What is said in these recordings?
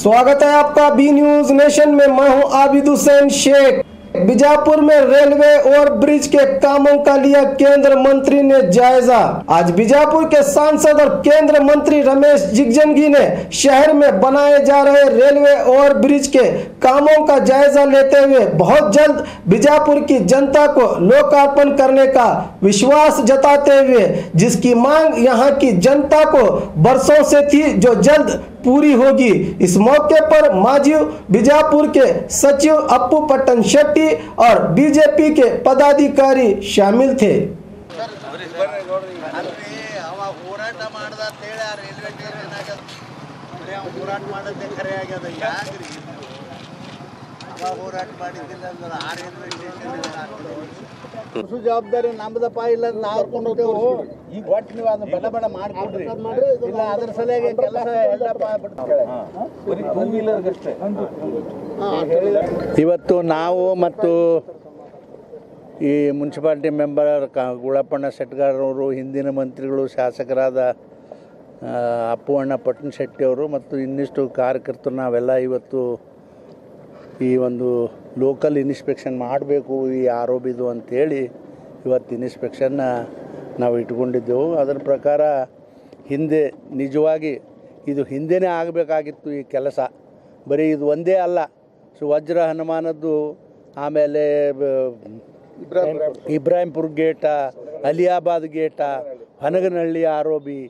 स्वागत है आपका बी न्यूज नेशन में। मैं हूं आबिद हुसैन शेख। बीजापुर में रेलवे ओवर ब्रिज के कामों का लिया केंद्र मंत्री ने जायजा। आज बीजापुर के सांसद और केंद्र मंत्री रमेश जिगजंगी ने शहर में बनाए जा रहे रेलवे ओवर ब्रिज के कामों का जायजा लेते हुए बहुत जल्द बीजापुर की जनता को लोकार्पण करने का विश्वास जताते हुए, जिसकी मांग यहां की जनता को बरसों से थी, जो जल्द पूरी होगी। इस मौके पर माजीव बीजापुर के सचिव अप्पू पट्टन शेट्टी और बीजेपी के पदाधिकारी शामिल थे। ಜವಾಬ್ದಾರಿ ನಮ್ದಪ್ಪ, ಇಲ್ಲ ನಾವು ಕೊಂಡೋಗ್ತೇವೆ. ಈಗ ಒಟ್ಟು ನೀವು ಅದನ್ನ ಬಡ ಬಡ ಮಾಡ್ಕೊಡ್ರಿ, ಇಲ್ಲ ಅದ್ರ ಸಲುವಾಗಿ ಕೆಲಸ ಇವತ್ತು ನಾವು ಮತ್ತು ಈ ಮುನ್ಸಿಪಾಲ್ಟಿ ಮೆಂಬರ್ ಗುಳಪ್ಪಣ್ಣ ಶೆಟ್ಗಾರವರು, ಹಿಂದಿನ ಮಂತ್ರಿಗಳು, ಶಾಸಕರಾದ ಅಪ್ಪು ಅಣ್ಣ ಪಟ್ಟಣ ಶೆಟ್ಟಿಯವರು ಮತ್ತು ಇನ್ನಿಷ್ಟು ಕಾರ್ಯಕರ್ತರು ನಾವೆಲ್ಲ ಇವತ್ತು ಈ ಒಂದು ಲೋಕಲ್ ಇನ್ಸ್ಪೆಕ್ಷನ್ ಮಾಡಬೇಕು ಈ ಆರೋಪಿದು ಅಂಥೇಳಿ ಇವತ್ತು ಇನ್ಸ್ಪೆಕ್ಷನ್ನ ನಾವು ಇಟ್ಕೊಂಡಿದ್ದೆವು. ಅದರ ಪ್ರಕಾರ ಹಿಂದೆ ನಿಜವಾಗಿ ಇದು ಹಿಂದೆನೇ ಆಗಬೇಕಾಗಿತ್ತು ಈ ಕೆಲಸ. ಬರೀ ಇದು ಒಂದೇ ಅಲ್ಲ, ವಜ್ರ ಹನುಮಾನದ್ದು, ಆಮೇಲೆ ಇಬ್ರಾಹಿಂಪುರ ಗೇಟ, ಅಲಿಯಾಬಾದ್ ಗೇಟ, ಹನಗನಹಳ್ಳಿ ಆರೋಬಿ,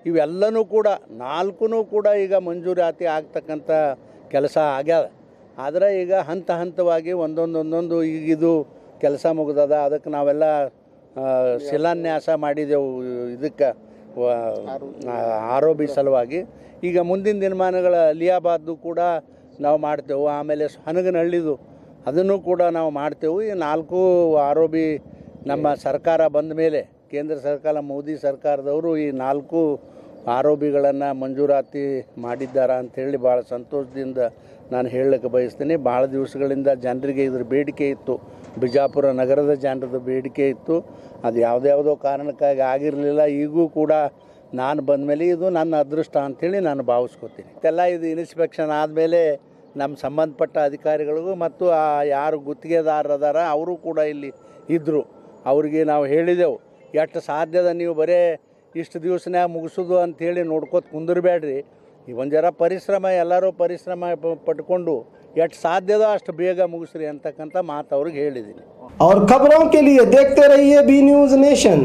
ಇವೆಲ್ಲನೂ ಕೂಡ ನಾಲ್ಕೂ ಕೂಡ ಈಗ ಮಂಜೂರಾತಿ ಆಗ್ತಕ್ಕಂಥ ಕೆಲಸ ಆಗ್ಯದ. ಆದರೆ ಈಗ ಹಂತ ಹಂತವಾಗಿ ಒಂದೊಂದು ಈಗಿದು ಕೆಲಸ ಮುಗಿದದ. ಅದಕ್ಕೆ ನಾವೆಲ್ಲ ಶಿಲಾನ್ಯಾಸ ಮಾಡಿದೆವು ಇದಕ್ಕೆ ಆರೋಬಿ ಸಲುವಾಗಿ. ಈಗ ಮುಂದಿನ ದಿನಮಾನಗಳ ಅಲಿಯಾಬಾದ್ದು ಕೂಡ ನಾವು ಮಾಡ್ತೇವೆ, ಆಮೇಲೆ ಹನಗನಹಳ್ಳಿದು ಅದನ್ನು ಕೂಡ ನಾವು ಮಾಡ್ತೇವೆ. ಈ ನಾಲ್ಕು ಆರೋಬಿ ನಮ್ಮ ಸರ್ಕಾರ ಬಂದ ಮೇಲೆ, ಕೇಂದ್ರ ಸರ್ಕಾರ ಮೋದಿ ಸರ್ಕಾರದವರು ಈ ನಾಲ್ಕು ಆರೋಪಿಗಳನ್ನು ಮಂಜೂರಾತಿ ಮಾಡಿದ್ದಾರೆ ಅಂಥೇಳಿ ಭಾಳ ಸಂತೋಷದಿಂದ ನಾನು ಹೇಳಲಿಕ್ಕೆ ಬಯಸ್ತೀನಿ. ಭಾಳ ದಿವಸಗಳಿಂದ ಜನರಿಗೆ ಇದ್ರ ಬೇಡಿಕೆ ಇತ್ತು, ಬಿಜಾಪುರ ನಗರದ ಜನರದ ಬೇಡಿಕೆ ಇತ್ತು. ಅದು ಯಾವುದ್ಯಾವುದೋ ಕಾರಣಕ್ಕಾಗಿ ಆಗಿರಲಿಲ್ಲ. ಈಗೂ ಕೂಡ ನಾನು ಬಂದ ಮೇಲೆ ಇದು ನನ್ನ ಅದೃಷ್ಟ ಅಂಥೇಳಿ ನಾನು ಭಾವಿಸ್ಕೊತೀನಿ. ಇದೆಲ್ಲ ಇದು ಇನ್ಸ್ಪೆಕ್ಷನ್ ಆದಮೇಲೆ ನಮ್ಮ ಸಂಬಂಧಪಟ್ಟ ಅಧಿಕಾರಿಗಳಿಗೂ ಮತ್ತು ಯಾರು ಗುತ್ತಿಗೆದಾರರದಾರ ಅವರು ಕೂಡ ಇಲ್ಲಿ ಇದ್ದರು. ಅವ್ರಿಗೆ ನಾವು ಹೇಳಿದೆವು, ಎಷ್ಟು ಸಾಧ್ಯದ ನೀವು ಬರೇ ಇಷ್ಟು ದಿವಸನ್ಯಾಗ ಮುಗಿಸೋದು ಅಂಥೇಳಿ ನೋಡ್ಕೋತ ಕುಂದಿರಬೇಡ್ರಿ, ಈ ಒಂದು ಜರ ಪರಿಶ್ರಮ, ಎಲ್ಲರೂ ಪರಿಶ್ರಮ ಪಟ್ಕೊಂಡು ಎಷ್ಟು ಸಾಧ್ಯದ ಅಷ್ಟು ಬೇಗ ಮುಗಿಸ್ರಿ ಅಂತಕ್ಕಂಥ ಮಾತು ಅವ್ರಿಗೆ ಹೇಳಿದ್ದೀನಿ. और खबरों के लिए देखते रहिए बी न्यूज नेशन।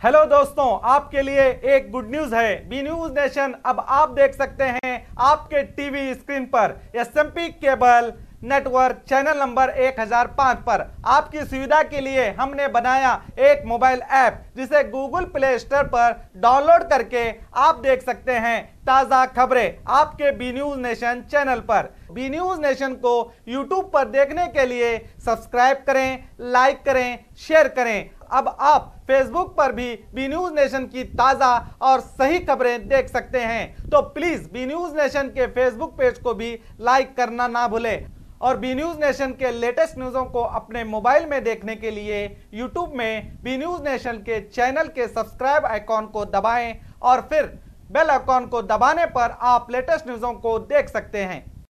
हेलो दोस्तों, आपके लिए एक गुड न्यूज है। बी न्यूज नेशन अब आप देख सकते हैं आपके टीवी स्क्रीन पर SMP cable network channel number 1005 पर। आपकी सुविधा के लिए हमने बनाया एक मोबाइल ऐप, जिसे गूगल प्ले स्टोर पर डाउनलोड करके आप देख सकते हैं ताज़ा खबरें आपके बी न्यूज नेशन चैनल पर। बी न्यूज नेशन को यूट्यूब पर देखने के लिए सब्सक्राइब करें, लाइक करें, शेयर करें। अब आप फेसबुक पर भी बी न्यूज नेशन की ताज़ा और सही खबरें देख सकते हैं। तो प्लीज़ बी न्यूज नेशन के फेसबुक पेज को भी लाइक करना ना भूलें। और बी न्यूज नेशन के लेटेस्ट न्यूज़ों को अपने मोबाइल में देखने के लिए यूट्यूब में बी न्यूज नेशन के चैनल के सब्सक्राइब आइकॉन को दबाएं और फिर बेल आइकॉन को दबाने पर आप लेटेस्ट न्यूज़ों को देख सकते हैं।